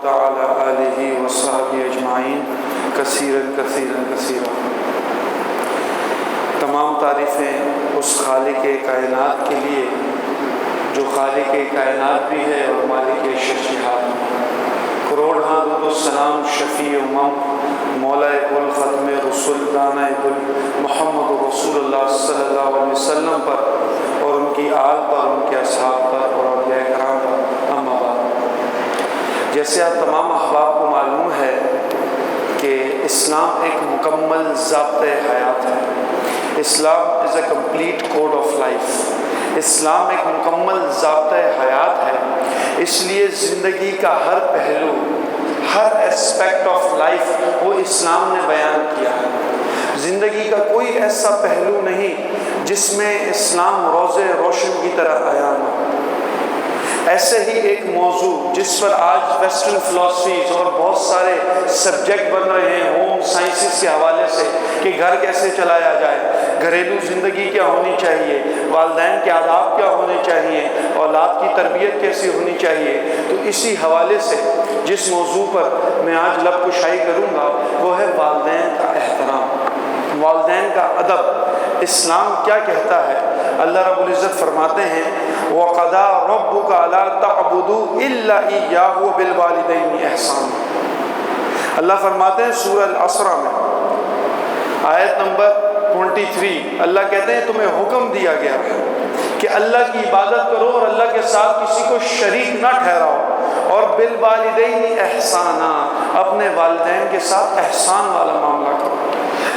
تعالی آلہ وصحبہ اجمعین کثیرا. تمام تعریفیں اس خالق کائنات کے لیے جو خالق کائنات بھی ہے اور مالک شجاعت. کروڑ درود و سلام شفیع مولا کل ختم رسول دانۂ گل محمد رسول اللہ صلی اللہ علیہ وسلم پر اور ان کی آل پر، ان کے اصحاب پر اور اولیاء کرام پر. اما بعد، جیسے آپ تمام احباب کو معلوم ہے کہ اسلام ایک مکمل ضابطۂ حیات ہے. Islam is a complete code of life. اسلام ایک مکمل ضابطۂ حیات ہے. اس لیے زندگی کا ہر پہلو، ہر اسپیکٹ آف لائف وہ اسلام نے بیان کیا ہے. زندگی کا کوئی ایسا پہلو نہیں جس میں اسلام روز روشن کی طرح آیا نہ. ایسے ہی ایک موضوع جس پر آج ویسٹرن فلاسفیز اور بہت سارے سبجیکٹ بن رہے ہیں ہوم سائنسز کے حوالے سے کہ گھر کیسے چلایا جائے، گھریلو زندگی کیا ہونی چاہیے، والدین کے آداب کیا ہونے چاہیے، اولاد کی تربیت کیسی ہونی چاہیے. تو اسی حوالے سے جس موضوع پر میں آج لب کشائی کروں گا وہ ہے والدین کا احترام، والدین کا ادب. اسلام کیا کہتا ہے؟ اللہ رب العزت فرماتے ہیں وَقَضَىٰ رَبُّكَ أَلَّا تَعْبُدُوا إِلَّا إِيَّاهُ وَبِالْوَالِدَيْنِ إِحْسَانًا. اللہ فرماتے ہیں سورہ الاسرہ میں آیت نمبر 23، اللہ کہتے ہیں تمہیں حکم دیا گیا ہے کہ اللہ کی عبادت کرو اور اللہ کے ساتھ کسی کو شریک نہ ٹھہراؤ، اور بالوالدین احسانا، اپنے والدین کے ساتھ احسان والا معاملہ کرو،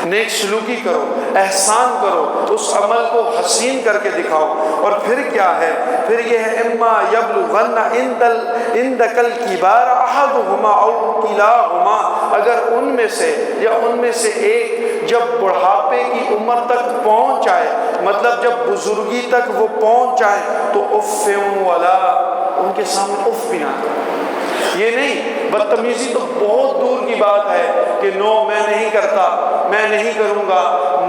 نیک سلوکی کرو، احسان کرو، اس عمل کو حسین کر کے دکھاؤ. اور پھر کیا ہے؟ پھر یہ ہے اما یبلغن عندک الکبار احدہما او کلاہما، اگر ان میں سے یا ان میں سے ایک جب بڑھاپے کی عمر تک پہنچ جائے، مطلب جب بزرگی تک وہ پہنچ جائے تو اف ولا، ان کے سامنے اف بھی نہ کرو. یہ نہیں، بدتمیزی تو بہت دور کی بات ہے کہ نو میں نہیں کرتا، میں نہیں کروں گا،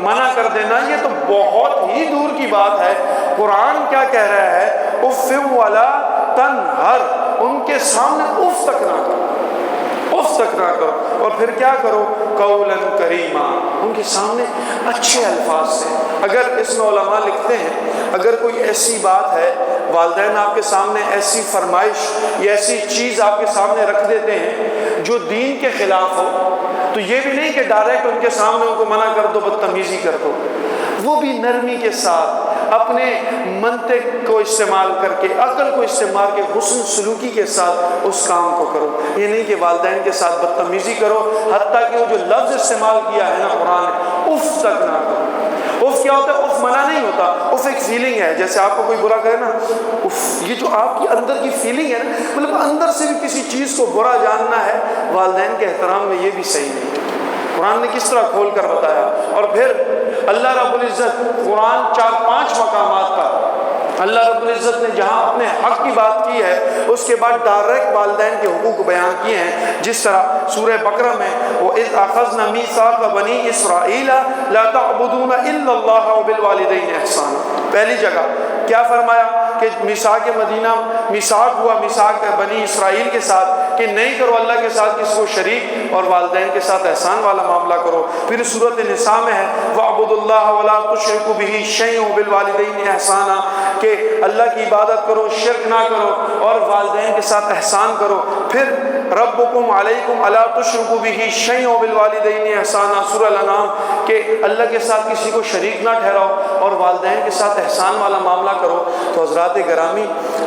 منع کر دینا یہ تو بہت ہی دور کی بات ہے. قرآن کیا کہہ رہا ہے؟ اف ولا تنہر، ان کے سامنے اف تک نہ کرو، اف تک نہ کرو. اور پھر کیا کرو؟ قولا کریما، ان کے سامنے اچھے الفاظ سے. اگر اس میں علماء لکھتے ہیں اگر کوئی ایسی بات ہے، والدین آپ کے سامنے ایسی فرمائش یا ایسی چیز آپ کے سامنے رکھ دیتے ہیں جو دین کے خلاف ہو، تو یہ بھی نہیں کہ ڈائریکٹ ان کے سامنے ان کو منع کر دو، بدتمیزی کر دو. وہ بھی نرمی کے ساتھ اپنے منطق کو استعمال کر کے، عقل کو استعمال کے، حسن سلوکی کے ساتھ اس کام کو کرو. یہ نہیں کہ والدین کے ساتھ بدتمیزی کرو، حتیٰ کہ وہ جو لفظ استعمال کیا ہے نا قرآن نے، اف تک نہ کرو. اف کیا ہوتا ہے؟ اف منع نہیں ہوتا، اف ایک فیلنگ ہے. جیسے آپ کو کوئی برا کہے نا اف، یہ جو آپ کی اندر کی فیلنگ ہے نا، مطلب اندر سے بھی کسی چیز کو برا جاننا ہے. والدین کے احترام میں یہ بھی صحیح نہیں. قرآن نے کس طرح کھول کر بتایا. اور پھر اللہ رب العزت قرآن 4-5 مقامات پر اللہ رب العزت نے جہاں اپنے حق کی بات کی ہے اس کے بعد ڈائریکٹ والدین کے حقوق بیان کیے ہیں. جس طرح سورہ بقرہ میں وَإِذْ أَخَذْنَا مِيثَاقَ بَنِي إِسْرَائِيلَ لَا تَعْبُدُونَ إِلَّا اللَّهَ وَبِالْوَالِدَيْنِ إِحْسَانًا. پہلی جگہ کیا فرمایا کہ میثاق مدینہ، میثاق ہوا میثاق بنی اسرائیل کے ساتھ کہ نہیں کرو اللہ کے ساتھ کسی کو شریک، اور والدین کے ساتھ احسان والا معاملہ کرو. پھر صورت نساء میں ہے وَاعْبُدُوا اللَّهَ وَلَا تُشْرِكُوا بِهِ شَيْئًا وَبِالْوَالِدَيْنِ إِحْسَانًا، کہ اللہ کی عبادت کرو، شرک نہ کرو اور والدین کے ساتھ احسان کرو. پھر ربکم علیکم الا تشرکوا بہ شیئا وبالوالدین احسانا، سورہ الانعام، کہ اللہ کے ساتھ کسی کو شریک نہ ٹھہراؤ اور والدین کے ساتھ احسان والا معاملہ کرو. تو حضرات گرامی،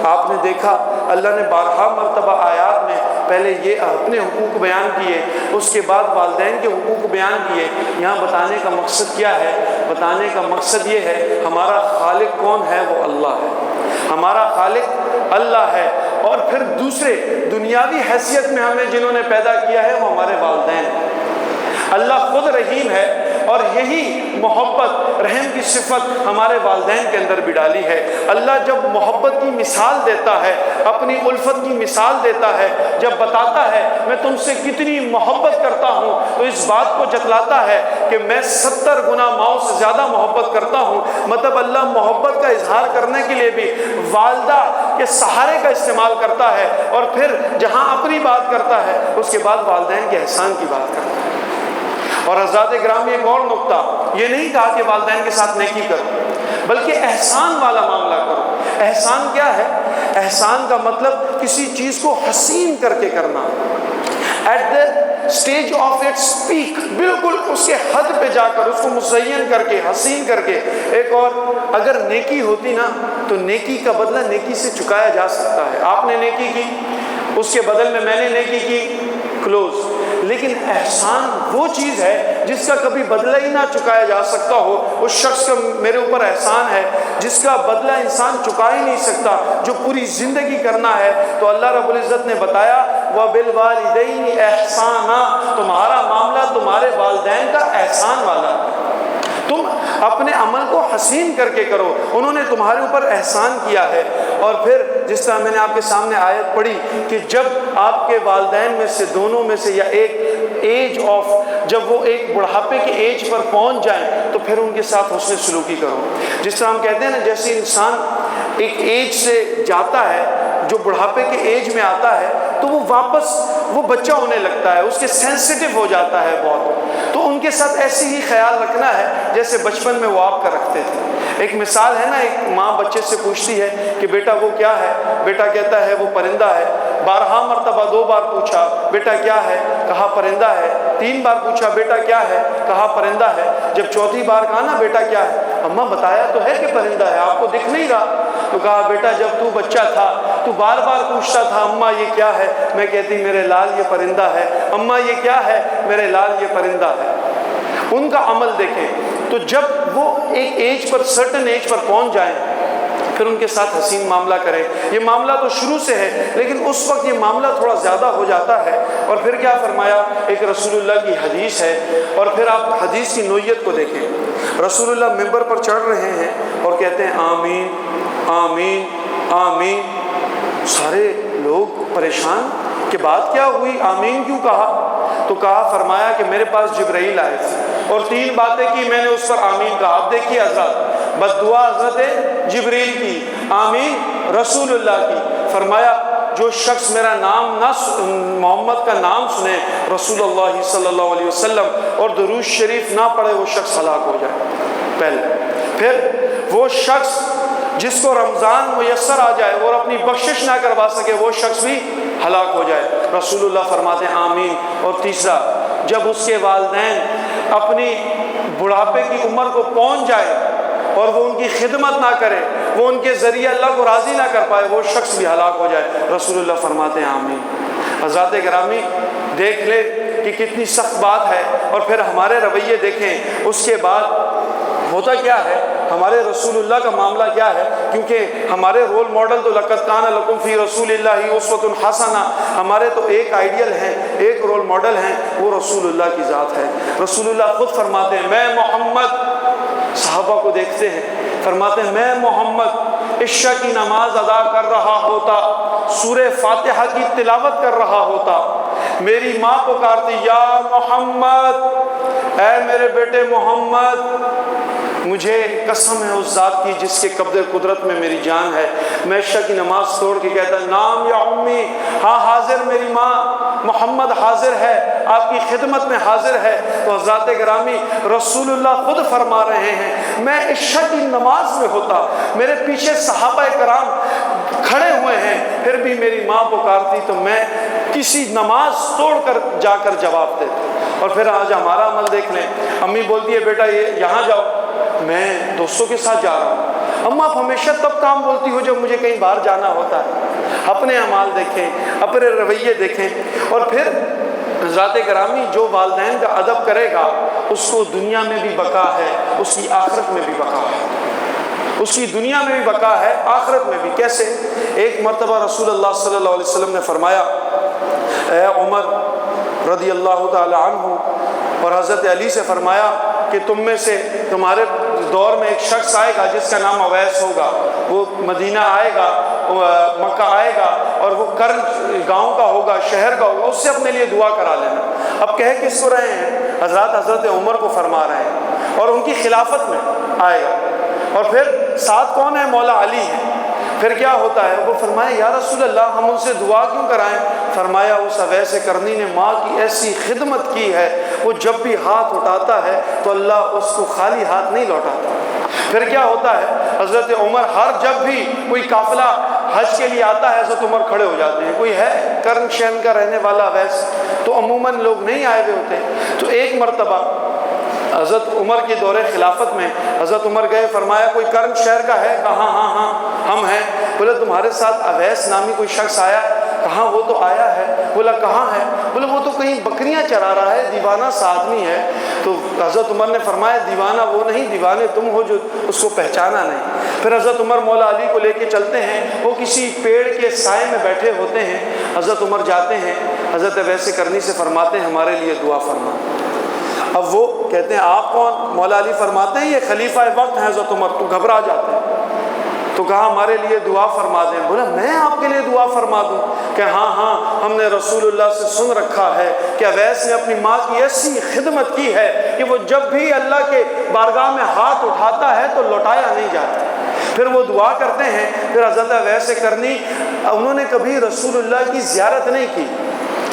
آپ نے دیکھا اللہ نے بارہا مرتبہ آیات میں پہلے یہ اپنے حقوق بیان کیے، اس کے بعد والدین کے حقوق بیان کیے. یہاں بتانے کا مقصد کیا ہے؟ بتانے کا مقصد یہ ہے ہمارا خالق کون ہے؟ وہ اللہ ہے. ہمارا خالق اللہ ہے. اور پھر دوسرے دنیاوی حیثیت میں ہمیں جنہوں نے پیدا کیا ہے وہ ہمارے والدین ہیں. اللہ خود رحیم ہے اور یہی محبت رحم کی صفت ہمارے والدین کے اندر بھی ڈالی ہے. اللہ جب محبت کی مثال دیتا ہے، اپنی الفت کی مثال دیتا ہے، جب بتاتا ہے میں تم سے کتنی محبت کرتا ہوں، تو اس بات کو جتلاتا ہے کہ میں 70 گنا ماؤں سے زیادہ محبت کرتا ہوں. مطلب اللہ محبت کا اظہار کرنے کے لیے بھی والدہ کے سہارے کا استعمال کرتا ہے، اور پھر جہاں اپنی بات کرتا ہے اس کے بعد والدین کے احسان کی بات کرتا ہے۔ اور حضرات گرامی ایک اور نقطہ، یہ نہیں کہا کہ والدین کے ساتھ نیکی کرو، بلکہ احسان والا معاملہ کرو۔ احسان کیا ہے؟ احسان کا مطلب کسی چیز کو حسین کر کے کرنا، at the stage of its peak, بالکل اس کے حد پہ جا کر اس کو مزین کر کے، حسین کر کے۔ ایک اور، اگر نیکی ہوتی نا تو نیکی کا بدلہ نیکی سے چکایا جا سکتا ہے۔ آپ نے نیکی کی، اس کے بدل میں نے نیکی کی، کلوز۔ لیکن احسان وہ چیز ہے جس کا کبھی بدلہ ہی نہ چکایا جا سکتا ہو۔ اس شخص کا میرے اوپر احسان ہے جس کا بدلہ انسان چکا ہی نہیں سکتا، جو پوری زندگی کرنا ہے۔ تو اللہ رب العزت نے بتایا وَبِالْوَالِدَيْنِ إِحْسَانًا، تمہارا معاملہ تمہارے والدین کا احسان والا ہے۔ تم اپنے عمل کو حسین کر کے کرو، انہوں نے تمہارے اوپر احسان کیا ہے۔ اور پھر جس طرح میں نے آپ کے سامنے آیت پڑھی کہ جب آپ کے والدین میں سے دونوں میں سے یا ایک ایج آف، جب وہ ایک بڑھاپے کے ایج پر پہنچ جائیں تو پھر ان کے ساتھ حسن سلوکی کرو۔ جس طرح ہم کہتے ہیں نا، جیسے انسان ایک ایج سے جاتا ہے، جو بڑھاپے کے ایج میں آتا ہے تو وہ واپس وہ بچہ ہونے لگتا ہے، اس کے سینسٹیو ہو جاتا ہے بہت۔ تو ان کے ساتھ ایسے ہی خیال رکھنا ہے جیسے بچپن میں وہ آپ کا رکھتے تھے۔ ایک مثال ہے نا، ایک ماں بچے سے پوچھتی ہے کہ بیٹا وہ کیا ہے؟ بیٹا کہتا ہے وہ پرندہ ہے۔ 12 مرتبہ 2 بار پوچھا بیٹا کیا ہے؟ کہا پرندہ ہے۔ 3 بار پوچھا بیٹا کیا ہے؟ کہا پرندہ ہے۔ جب 4تھی بار کہا نا بیٹا کیا ہے؟ اماں بتایا تو ہے کہ پرندہ ہے، آپ کو دکھ نہیں رہا؟ تو کہا بیٹا جب تو بچہ تھا تو بار بار پوچھتا تھا اماں یہ کیا ہے، میں کہتی میرے لال یہ پرندہ ہے، اماں یہ کیا ہے، میرے لال یہ پرندہ ہے۔ ان کا عمل دیکھیں، تو جب وہ ایک ایج پر، سرٹن ایج پر پہنچ جائیں پھر ان کے ساتھ حسین معاملہ کریں۔ یہ معاملہ تو شروع سے ہے لیکن اس وقت یہ معاملہ تھوڑا زیادہ ہو جاتا ہے۔ اور پھر کیا فرمایا؟ ایک رسول اللہ کی حدیث ہے، اور پھر آپ حدیث کی نوعیت کو دیکھیں۔ رسول اللہ ممبر پر چڑھ رہے ہیں اور کہتے ہیں آمین آمین آمین۔ سارے لوگ پریشان کہ بات کیا ہوئی، آمین کیوں کہا؟ تو کہا، فرمایا کہ میرے پاس جبرائیل آئے تھے اور 3 باتیں کی، میں نے اس پر آمین کہا۔ اب دیکھیے حضرات، بد دعا حضرت جبریل کی، آمین رسول اللہ کی۔ فرمایا جو شخص میرا نام نہ محمد کا نام سنے رسول اللہ صلی اللہ علیہ وسلم اور درود شریف نہ پڑھے وہ شخص ہلاک ہو جائے پہلے۔ پھر وہ شخص جس کو رمضان میسر آ جائے اور اپنی بخشش نہ کروا سکے وہ شخص بھی ہلاک ہو جائے۔ رسول اللہ فرماتے ہیں آمین۔ اور تیسرا، جب اس کے والدین اپنی بڑھاپے کی عمر کو پہنچ جائے اور وہ ان کی خدمت نہ کرے، وہ ان کے ذریعے اللہ کو راضی نہ کر پائے، وہ شخص بھی ہلاک ہو جائے۔ رسول اللہ فرماتے ہیں آمین۔ حضرات گرامی دیکھ لے کہ کتنی سخت بات ہے، اور پھر ہمارے رویے دیکھیں۔ اس کے بعد ہوتا کیا ہے، ہمارے رسول اللہ کا معاملہ کیا ہے، کیونکہ ہمارے رول ماڈل تو لقد کان لکم فی رسول اللہ اسوۃ حسنہ، ہمارے تو ایک آئیڈیل ہیں، ایک رول ماڈل ہیں، وہ رسول اللہ کی ذات ہے۔ رسول اللہ خود فرماتے ہیں میں محمد، صحابہ کو دیکھتے ہیں، فرماتے ہیں میں محمد عشاء کی نماز ادا کر رہا ہوتا، سورہ فاتحہ کی تلاوت کر رہا ہوتا، میری ماں پکارتی یا محمد، اے میرے بیٹے محمد، مجھے قسم ہے اس ذات کی جس کے قبضے قدرت میں میری جان ہے، میں عشاء کی نماز توڑ کے کہتا نام یا امی، ہاں حاضر میری ماں، محمد حاضر ہے، آپ کی خدمت میں حاضر ہے۔ تو حضرات گرامی رسول اللہ خود فرما رہے ہیں میں عشاء کی نماز میں ہوتا، میرے پیچھے صحابہ کرام کھڑے ہوئے ہیں، پھر بھی میری ماں پکارتی تو میں کسی نماز توڑ کر جا کر جواب دیتا۔ اور پھر آج ہمارا عمل دیکھ لیں، امی بولتی ہے بیٹا یہ یہاں جاؤ، میں دوستوں کے ساتھ جا رہا ہوں۔ اماں آپ ہمیشہ تب کام بولتی ہو جب مجھے کہیں باہر جانا ہوتا ہے۔ اپنے اعمال دیکھیں، اپنے رویے دیکھیں۔ اور پھر حضرات گرامی جو والدین کا ادب کرے گا اس کو دنیا میں بھی بقا ہے، اس کی آخرت میں بھی بقا ہے، اس کی دنیا میں بھی بقا ہے، آخرت میں بھی۔ کیسے؟ ایک مرتبہ رسول اللہ صلی اللہ علیہ وسلم نے فرمایا اے عمر رضی اللہ تعالی عنہ، اور حضرت علی سے فرمایا کہ تم میں سے تمہارے دور میں ایک شخص آئے گا جس کا نام اویس ہوگا، وہ مدینہ آئے گا، مکہ آئے گا، اور وہ کرن گاؤں کا ہوگا، شہر کا ہوگا، اس سے اپنے لیے دعا کرا لینا۔ اب کہہ کس کو رہے ہیں؟ حضرت عمر کو فرما رہے ہیں، اور ان کی خلافت میں آئے گا۔ اور پھر ساتھ کون ہے؟ مولا علی ہیں۔ پھر کیا ہوتا ہے؟ وہ فرمایا یا رسول اللہ ہم ان سے دعا کیوں کرائیں؟ فرمایا اس اویس کرنی نے ماں کی ایسی خدمت کی ہے، وہ جب بھی ہاتھ اٹھاتا ہے تو اللہ اس کو خالی ہاتھ نہیں لوٹاتا۔ پھر کیا ہوتا ہے؟ حضرت عمر جب بھی کوئی قافلہ حج کے لیے آتا ہے حضرت عمر کھڑے ہو جاتے ہیں۔ کوئی ہے کرن شہر کا رہنے والا اویس؟ تو عموماً لوگ نہیں آئے ہوئے ہوتے۔ تو ایک مرتبہ حضرت عمر کے دور خلافت میں حضرت عمر گئے، فرمایا کوئی کرن شہر کا ہے؟ کہا ہاں ہم ہیں۔ بولے تمہارے ساتھ اویس نامی کوئی شخص آیا؟ کہاں وہ تو آیا ہے۔ بولا کہاں ہے؟ بولے وہ تو کہیں بکریاں چرا رہا ہے، دیوانہ سا آدمی ہے۔ تو حضرت عمر نے فرمایا دیوانہ وہ نہیں، دیوانے تم ہو جو اس کو پہچانا نہیں۔ پھر حضرت عمر مولا علی کو لے کے چلتے ہیں، وہ کسی پیڑ کے سائے میں بیٹھے ہوتے ہیں۔ حضرت عمر جاتے ہیں، حضرت اویس کرنی سے فرماتے ہیں ہمارے لیے دعا فرما۔ اب وہ کہتے ہیں آپ کون؟ مولا علی فرماتے ہیں یہ خلیفہ وقت ہیں حضرت عمر۔ تو گھبرا جاتے ہیں، تو کہا ہمارے لیے دعا فرما دیں۔ بولا میں آپ کے لیے دعا فرما دوں؟ کہ ہاں ہم نے رسول اللہ سے سن رکھا ہے کہ اویس نے اپنی ماں کی ایسی خدمت کی ہے کہ وہ جب بھی اللہ کے بارگاہ میں ہاتھ اٹھاتا ہے تو لوٹایا نہیں جاتا۔ پھر وہ دعا کرتے ہیں۔ پھر حضرت اویس کرنی انہوں نے کبھی رسول اللہ کی زیارت نہیں کی۔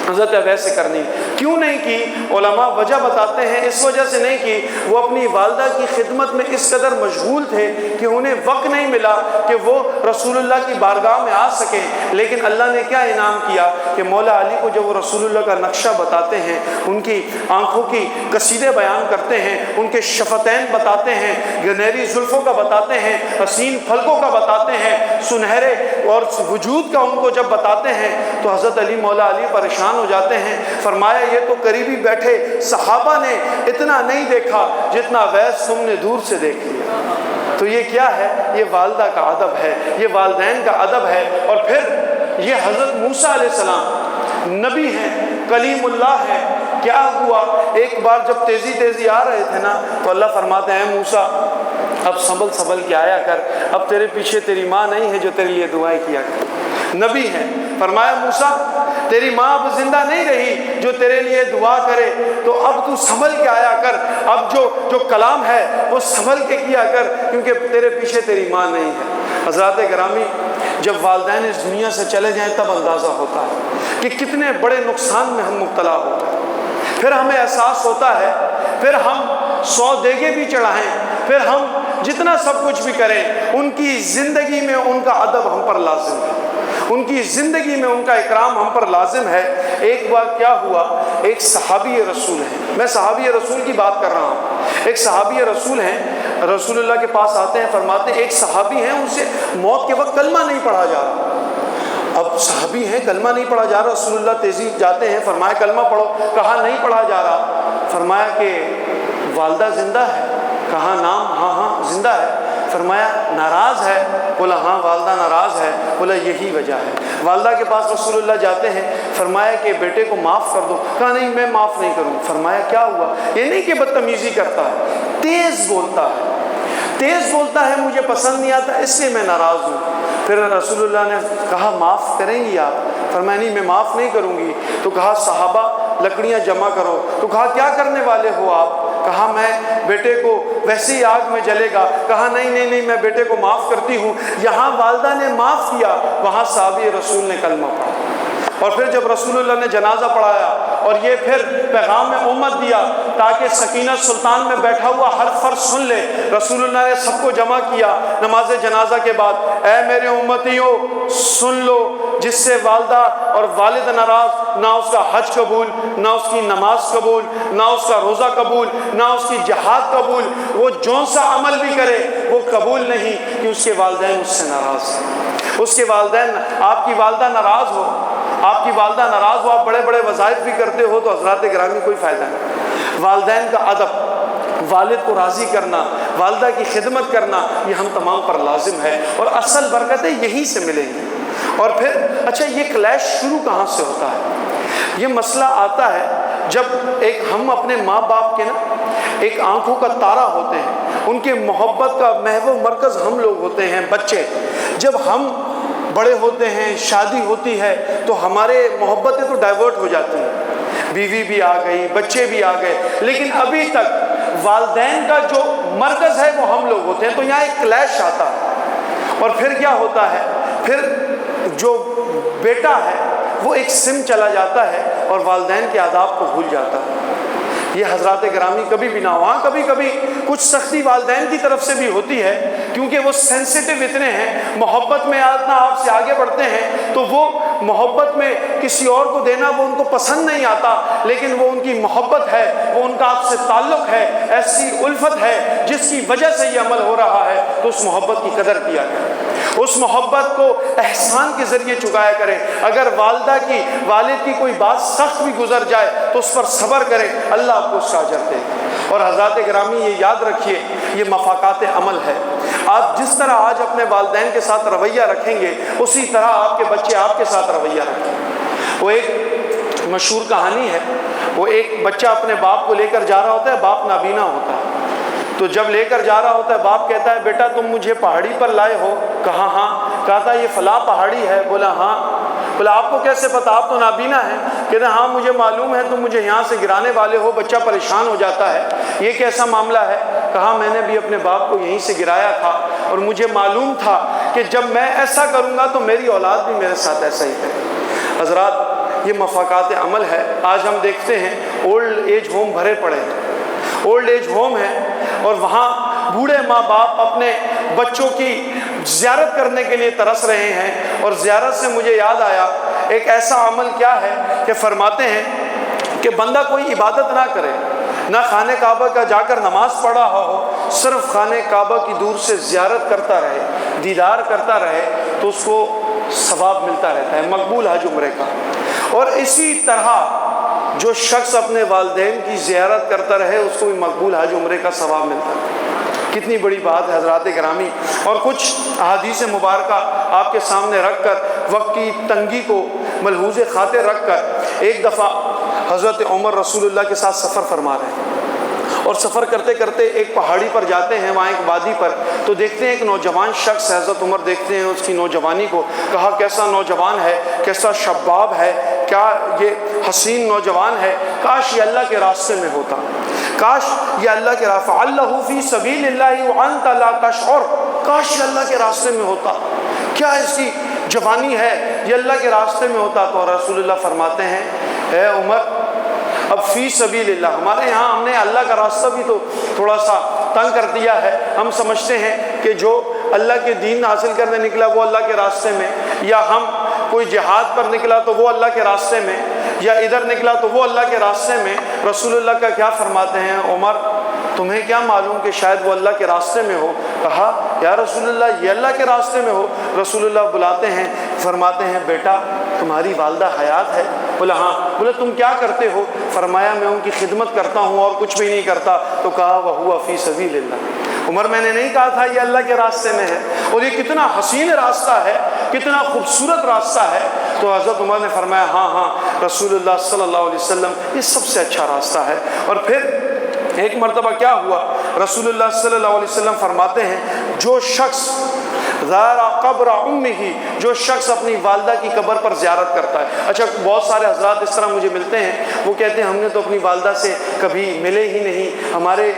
حضرت اویس کرنی کیوں نہیں کی؟ علماء وجہ بتاتے ہیں اس وجہ سے نہیں کی، وہ اپنی والدہ کی خدمت میں اس قدر مشغول تھے کہ انہیں وقت نہیں ملا کہ وہ رسول اللہ کی بارگاہ میں آ سکیں۔ لیکن اللہ نے کیا انعام کیا کہ مولا علی کو جب وہ رسول اللہ کا نقشہ بتاتے ہیں، ان کی آنکھوں کی قصیدے بیان کرتے ہیں، ان کے شفتین بتاتے ہیں، گنہری زلفوں کا بتاتے ہیں، حسین پھلکوں کا بتاتے ہیں، سنہرے اور وجود کا ان کو جب بتاتے ہیں تو حضرت علی مولا علی پریشان ہو جاتے ہیں۔ فرمایا یہ تو قریبی بیٹھے صحابہ نے اتنا نہیں دیکھا جتنا اویس تم نے دور سے دیکھ لیا۔ تو یہ کیا ہے؟ یہ والدہ کا ادب ہے، یہ والدین کا ادب ہے۔ اور پھر یہ حضرت موسیٰ علیہ السلام نبی ہیں، کلیم اللہ ہیں۔ کیا ہوا؟ ایک بار جب تیزی آ رہے تھے نا تو اللہ فرماتے ہیں موسیٰ اب سنبھل کے آیا کر، اب تیرے پیچھے تیری ماں نہیں ہے جو تیرے لیے دعائیں کیا کر۔ نبی ہیں۔ فرمایا موسیٰ تیری ماں اب زندہ نہیں رہی جو تیرے لیے دعا کرے، تو اب تو سنبھل کے آیا کر، اب جو کلام ہے وہ سنبھل کے کیا کر، کیونکہ تیرے پیچھے تیری ماں نہیں ہے۔ حضرات گرامی، جب والدین اس دنیا سے چلے جائیں تب اندازہ ہوتا ہے کہ کتنے بڑے نقصان میں ہم مبتلا ہو گئے۔ پھر ہمیں احساس ہوتا ہے، پھر ہم 100 دیگیں بھی چڑھائیں، پھر ہم جتنا سب کچھ بھی کریں، ان کی زندگی میں ان کا ادب ہم پر لازم ہے، ان کی زندگی میں ان کا اکرام ہم پر لازم ہے۔ ایک بار کیا ہوا، ایک صحابی رسول ہیں، میں صحابی رسول کی بات کر رہا ہوں، ایک صحابی رسول ہیں، رسول اللہ کے پاس آتے ہیں، فرماتے ہیں ایک صحابی ہیں ان سے موت کے وقت کلمہ نہیں پڑھا جا رہا۔ اب صحابی ہیں، کلمہ نہیں پڑھا جا رہا، رسول اللہ تیزی جاتے ہیں، فرمایا کلمہ پڑھو، کہا نہیں پڑھا جا رہا۔ فرمایا کہ والدہ زندہ ہے؟ کہا نام، ہاں زندہ ہے۔ فرمایا ناراض ہے؟ بولا ہاں والدہ ناراض ہے۔ بولا یہی وجہ ہے۔ والدہ کے پاس رسول اللہ جاتے ہیں، فرمایا کہ بیٹے کو معاف کر دو۔ کہا نہیں میں معاف نہیں کروں۔ فرمایا کیا ہوا؟ یہ نہیں کہ بدتمیزی کرتا ہے، تیز بولتا ہے، مجھے پسند نہیں آتا اس لیے میں ناراض ہوں۔ پھر رسول اللہ نے کہا معاف کریں گی آپ؟ فرمایا نہیں میں معاف نہیں کروں گی۔ تو کہا صحابہ لکڑیاں جمع کرو۔ تو کہا کیا کرنے والے ہو آپ؟ کہا میں بیٹے کو ویسے ہی آگ میں جلے گا۔ کہا نہیں میں بیٹے کو معاف کرتی ہوں۔ یہاں والدہ نے معاف کیا، وہاں صحابی رسول نے کلمہ پڑھا۔ اور پھر جب رسول اللہ نے جنازہ پڑھایا اور یہ پھر پیغام امت دیا تاکہ سکینہ سلطان میں بیٹھا ہوا ہر فرد سن لے، رسول اللہ نے سب کو جمع کیا نماز جنازہ کے بعد، اے میرے امتیوں سن لو، جس سے والدہ اور والد ناراض، نہ اس کا حج قبول، نہ اس کی نماز قبول، نہ اس کا روزہ قبول، نہ اس کی جہاد قبول، وہ جون سا عمل بھی کرے وہ قبول نہیں کہ اس کے والدین اس سے ناراض ہیں۔ اس کے والدین، آپ کی والدہ ناراض ہو، آپ کی والدہ ناراض ہو، آپ بڑے بڑے وظائف بھی کرتے ہو تو حضرات گرامی کوئی فائدہ نہیں۔ والدین کا ادب، والد کو راضی کرنا، والدہ کی خدمت کرنا، یہ ہم تمام پر لازم ہے، اور اصل برکتیں یہیں سے ملیں گی۔ اور پھر اچھا یہ کلیش شروع کہاں سے ہوتا ہے؟ یہ مسئلہ آتا ہے جب ہم اپنے ماں باپ کے ایک آنکھوں کا تارا ہوتے ہیں، ان کے محبت کا محو مرکز ہم لوگ ہوتے ہیں بچے۔ جب ہم بڑے ہوتے ہیں، شادی ہوتی ہے تو ہمارے محبتیں تو ڈائیورٹ ہو جاتی ہیں، بیوی بھی آ گئی، بچے بھی آ گئے، لیکن ابھی تک والدین کا جو مرکز ہے وہ ہم لوگ ہوتے ہیں۔ تو یہاں ایک کلیش آتا ہے، اور پھر کیا ہوتا ہے پھر جو بیٹا ہے وہ ایک سم چلا جاتا ہے اور والدین کے آداب کو بھول جاتا ہے۔ یہ حضرات گرامی کبھی بھی نہ ہو۔ ہاں کبھی کبھی کچھ سختی والدین کی طرف سے بھی ہوتی ہے، کیونکہ وہ سینسیٹیو اتنے ہیں، محبت میں اتنا آپ سے آگے بڑھتے ہیں، تو وہ محبت میں کسی اور کو دینا وہ ان کو پسند نہیں آتا، لیکن وہ ان کی محبت ہے، وہ ان کا آپ سے تعلق ہے، ایسی الفت ہے جس کی وجہ سے یہ عمل ہو رہا ہے، تو اس محبت کی قدر کیا کریں، اس محبت کو احسان کے ذریعے چکایا کریں۔ اگر والد کی کوئی بات سخت بھی گزر جائے تو اس پر صبر کریں، اللہ آپ کو اس کا اجر دے۔ اور حضرات گرامی یہ یاد رکھیے، یہ مفاقات عمل ہے۔ آپ جس طرح آج اپنے والدین کے ساتھ رویہ رکھیں گے، اسی طرح آپ کے بچے آپ کے ساتھ رویہ رکھیں گے۔ وہ ایک مشہور کہانی ہے، وہ ایک بچہ اپنے باپ کو لے کر جا رہا ہوتا ہے، باپ نابینا ہوتا ہے، تو جب لے کر جا رہا ہوتا ہے باپ کہتا ہے بیٹا تم مجھے پہاڑی پر لائے ہو؟ کہا ہاں۔ کہتا یہ فلاں پہاڑی ہے؟ بولا ہاں۔ بولا آپ کو کیسے پتا، آپ تو نابینا ہیں؟ کہتا ہاں مجھے معلوم ہے، تم مجھے یہاں سے گرانے والے ہو۔ بچہ پریشان ہو جاتا ہے، یہ کیسا معاملہ ہے؟ کہا میں نے بھی اپنے باپ کو یہیں سے گرایا تھا، اور مجھے معلوم تھا کہ جب میں ایسا کروں گا تو میری اولاد بھی میرے ساتھ ایسا ہی کرے۔ حضرات یہ مفاقات عمل ہے۔ آج ہم دیکھتے ہیں اولڈ ایج ہوم بھرے پڑے ہیں، اولڈ ایج ہوم ہے، اور وہاں بوڑھے ماں باپ اپنے بچوں کی زیارت کرنے کے لیے ترس رہے ہیں۔ اور زیارت سے مجھے یاد آیا ایک ایسا عمل کیا ہے کہ فرماتے ہیں کہ بندہ کوئی عبادت نہ کرے، نہ خانہ کعبہ کا جا کر نماز پڑھ رہا ہو، صرف خانہ کعبہ کی دور سے زیارت کرتا رہے، دیدار کرتا رہے، تو اس کو ثواب ملتا رہتا ہے، مقبول حج عمرے کا۔ اور اسی طرح جو شخص اپنے والدین کی زیارت کرتا رہے اس کو بھی مقبول حج عمرے کا ثواب ملتا ہے۔ کتنی بڑی بات ہے حضرات گرامی۔ اور کچھ احادیث مبارکہ آپ کے سامنے رکھ کر، وقت کی تنگی کو ملحوظ خاطر رکھ کر، ایک دفعہ حضرت عمر رسول اللہ کے ساتھ سفر فرما رہے ہیں، اور سفر کرتے کرتے ایک پہاڑی پر جاتے ہیں، وہاں ایک وادی پر، تو دیکھتے ہیں ایک نوجوان شخص، حضرت عمر دیکھتے ہیں اس کی نوجوانی کو، کہا کیسا نوجوان ہے، کیسا شباب ہے، کیا یہ حسین نوجوان ہے، کاش یہ اللہ کے راستے میں ہوتا، کاش یہ اللہ کے راستے، فَعَلَّهُ فِي سَبِيلِ اللَّهِ وَأَنْتَ لَا تَشْعُرُ، کاش یہ اللہ کے راستے میں ہوتا، کیا اس کی جوانی ہے، یہ اللہ کے راستے میں ہوتا۔ تو رسول اللہ فرماتے ہیں اے عمر، اب فی سبیل اللہ، ہمارے یہاں ہم نے اللہ کا راستہ بھی تو تھوڑا سا تنگ کر دیا ہے، ہم سمجھتے ہیں کہ جو اللہ کے دین حاصل کرنے نکلا وہ اللہ کے راستے میں، یا ہم کوئی جہاد پر نکلا تو وہ اللہ کے راستے میں، یا ادھر نکلا تو وہ اللہ کے راستے میں۔ رسول اللہ کا کیا فرماتے ہیں، عمر تمہیں کیا معلوم کہ شاید وہ اللہ کے راستے میں ہو؟ کہا یا رسول اللہ یہ اللہ کے راستے میں ہو۔ رسول اللہ بلاتے ہیں، فرماتے ہیں بیٹا تمہاری والدہ حیات ہے؟ بولا ہاں۔ بولے تم کیا کرتے ہو؟ فرمایا میں ان کی خدمت کرتا ہوں اور کچھ بھی نہیں کرتا۔ تو کہا وَهُوَ فِي سَبِيلِ اللَّهِ، عمر میں نے نہیں کہا تھا یہ اللہ کے راستے میں ہے، اور یہ کتنا حسین راستہ ہے، کتنا خوبصورت راستہ ہے۔ تو حضرت عمر نے فرمایا ہاں ہاں رسول اللہ صلی اللہ علیہ وسلم یہ سب سے اچھا راستہ ہے۔ اور پھر ایک مرتبہ کیا ہوا، رسول اللہ صلی اللہ علیہ وسلم فرماتے ہیں جو شخص زارا قبر امہ، جو شخص اپنی والدہ کی قبر پر زیارت کرتا ہے۔ اچھا بہت سارے حضرات اس طرح مجھے ملتے ہیں، وہ کہتے ہیں ہم نے تو اپنی والدہ سے کبھی ملے ہی نہیں، ہمارے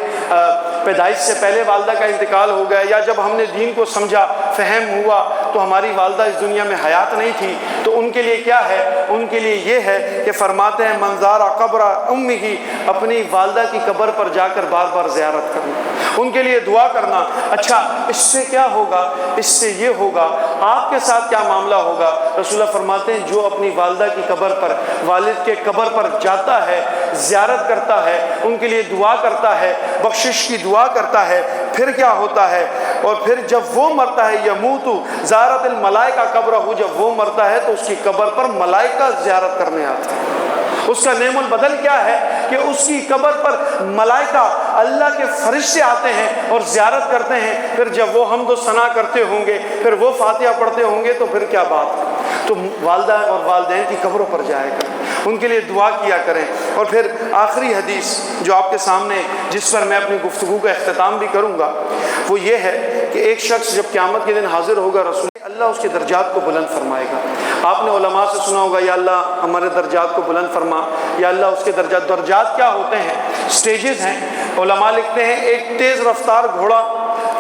پیدائش سے پہلے والدہ کا انتقال ہو گیا، یا جب ہم نے دین کو سمجھا فہم ہوا تو ہماری والدہ اس دنیا میں حیات نہیں تھی۔ تو ان کے لیے کیا ہے، ان کے لیے یہ ہے کہ فرماتے ہیں من زار قبر امہ، اپنی والدہ کی قبر پر جا کر بار بار زیارت کرنا، ان کے لیے دعا کرنا۔ اچھا اس سے کیا ہوگا، اس سے یہ ہوگا، آپ کے ساتھ کیا معاملہ ہوگا؟ رسول اللہ فرماتے ہیں جو اپنی والدہ کی قبر پر، والد کے قبر پر جاتا ہے، زیارت کرتا ہے، ان کے لیے دعا کرتا ہے، بخشش کی دعا کرتا ہے، پھر کیا ہوتا ہے، اور پھر جب وہ مرتا ہے یموت زارت الملائکہ قبرہ، جب وہ مرتا ہے تو اس کی قبر پر ملائکہ زیارت کرنے آتے ہیں۔ اس کا نعم البدل کیا ہے کہ اس کی قبر پر ملائکہ اللہ کے فرشتے آتے ہیں اور زیارت کرتے ہیں۔ پھر جب وہ حمد و ثنا کرتے ہوں گے، پھر وہ فاتحہ پڑھتے ہوں گے، تو پھر کیا بات ہے۔ تو والدہ اور والدین کی قبروں پر جائے کریں، ان کے لیے دعا کیا کریں۔ اور پھر آخری حدیث جو آپ کے سامنے، جس پر میں اپنی گفتگو کا اختتام بھی کروں گا، وہ یہ ہے کہ ایک شخص جب قیامت کے دن حاضر ہوگا، رسول اللہ اس کے درجات کو بلند فرمائے گا۔ آپ نے علماء سے سنا ہوگا یا اللہ ہمارے درجات کو بلند فرما، یا اللہ اس کے درجات کیا ہوتے ہیں، سٹیجز ہیں۔ علماء لکھتے ہیں ایک تیز رفتار گھوڑا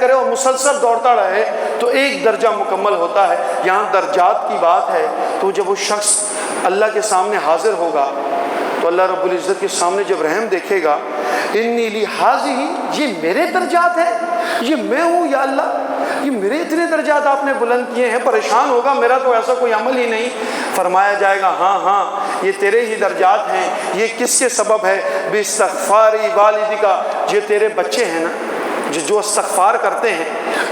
کرے اور مسلسل دوڑتا رہے تو 1 درجہ مکمل ہوتا ہے۔ یہاں درجات کی بات ہے، تو جب وہ شخص اللہ کے سامنے حاضر ہوگا تو اللہ رب العزت کے سامنے جب رحم دیکھے گا، انی لی ہذہ، یہ میرے درجات ہیں، یہ میں ہوں یا اللہ، یہ میرے اتنے درجات آپ نے بلند کیے ہیں۔ پریشان ہوگا، میرا تو ایسا کوئی عمل ہی نہیں۔ فرمایا جائے گا ہاں ہاں یہ تیرے ہی درجات ہیں۔ یہ کس کے سبب ہے؟ باستغفار والدک، یہ تیرے بچے ہیں نا جو استغفار کرتے ہیں،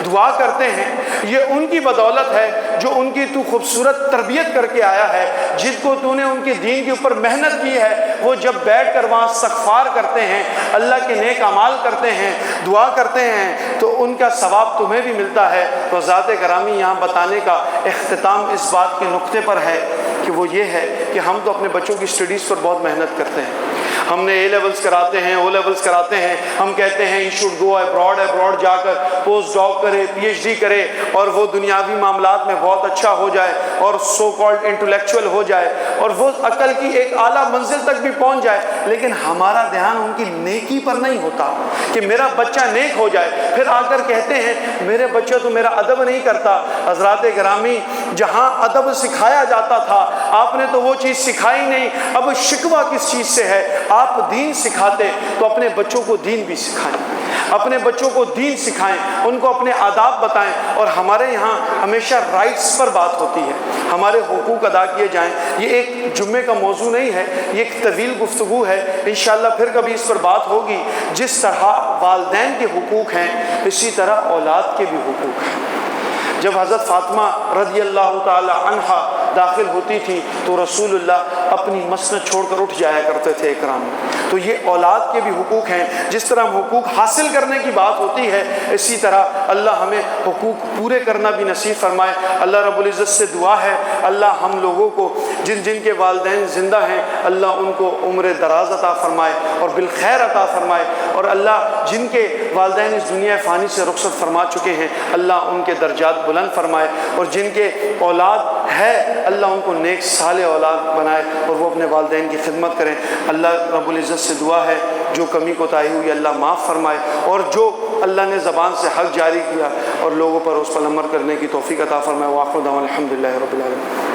دعا کرتے ہیں، یہ ان کی بدولت ہے جو ان کی تو خوبصورت تربیت کر کے آیا ہے، جن کو تو نے ان کے دین کے اوپر محنت کی ہے۔ وہ جب بیٹھ کر وہاں استغفار کرتے ہیں، اللہ کے نیک اعمال کرتے ہیں، دعا کرتے ہیں، تو ان کا ثواب تمہیں بھی ملتا ہے۔ تو ذات گرامی یہاں بتانے کا اختتام اس بات کے نقطے پر ہے کہ وہ یہ ہے کہ ہم تو اپنے بچوں کی اسٹڈیز پر بہت محنت کرتے ہیں۔ ہم نے اے لیولز کراتے ہیں، او لیولز کراتے ہیں، ہم کہتے ہیں ہی شوڈ گو ابراڈ جا کر پوسٹ ڈاک کرے، پی ایچ ڈی کرے، اور وہ دنیاوی معاملات میں بہت اچھا ہو جائے اور سو کالڈ انٹلیکچوئل ہو جائے اور وہ عقل کی ایک اعلیٰ منزل تک بھی پہنچ جائے، لیکن ہمارا دھیان ان کی نیکی پر نہیں ہوتا کہ میرا بچہ نیک ہو جائے۔ پھر آ کر کہتے ہیں میرے بچہ تو میرا ادب نہیں کرتا۔ حضرات گرامی، جہاں ادب سکھایا جاتا تھا آپ نے تو وہ چیز سکھائی نہیں، اب شکوہ کس چیز سے ہے؟ آپ دین سکھاتے تو اپنے بچوں کو دین بھی سکھائیں، اپنے بچوں کو دین سکھائیں، ان کو اپنے آداب بتائیں۔ اور ہمارے یہاں ہمیشہ رائٹس پر بات ہوتی ہے، ہمارے حقوق ادا کیے جائیں۔ یہ ایک جمعے کا موضوع نہیں ہے، یہ ایک طویل گفتگو ہے، انشاءاللہ پھر کبھی اس پر بات ہوگی۔ جس طرح والدین کے حقوق ہیں اسی طرح اولاد کے بھی حقوق ہیں۔ جب حضرت فاطمہ رضی اللہ تعالی عنہا داخل ہوتی تھی تو رسول اللہ اپنی مسند چھوڑ کر اٹھ جایا کرتے تھے اکرام۔ تو یہ اولاد کے بھی حقوق ہیں۔ جس طرح حقوق حاصل کرنے کی بات ہوتی ہے اسی طرح اللہ ہمیں حقوق پورے کرنا بھی نصیب فرمائے۔ اللہ رب العزت سے دعا ہے اللہ ہم لوگوں کو جن جن کے والدین زندہ ہیں اللہ ان کو عمر دراز عطا فرمائے اور بالخیر عطا فرمائے، اور اللہ جن کے والدین اس دنیا فانی سے رخصت فرما چکے ہیں اللہ ان کے درجات بلند فرمائے، اور جن کے اولاد ہے اللہ ان کو نیک صالح اولاد بنائے اور وہ اپنے والدین کی خدمت کریں۔ اللہ رب العزت سے دعا ہے جو کمی کوتاہی ہوئی اللہ معاف فرمائے، اور جو اللہ نے زبان سے حق جاری کیا اور لوگوں پر اس پر عمل کرنے کی توفیق عطا فرمائے۔ وآخر دعوانا الحمدللہ رب العالمین۔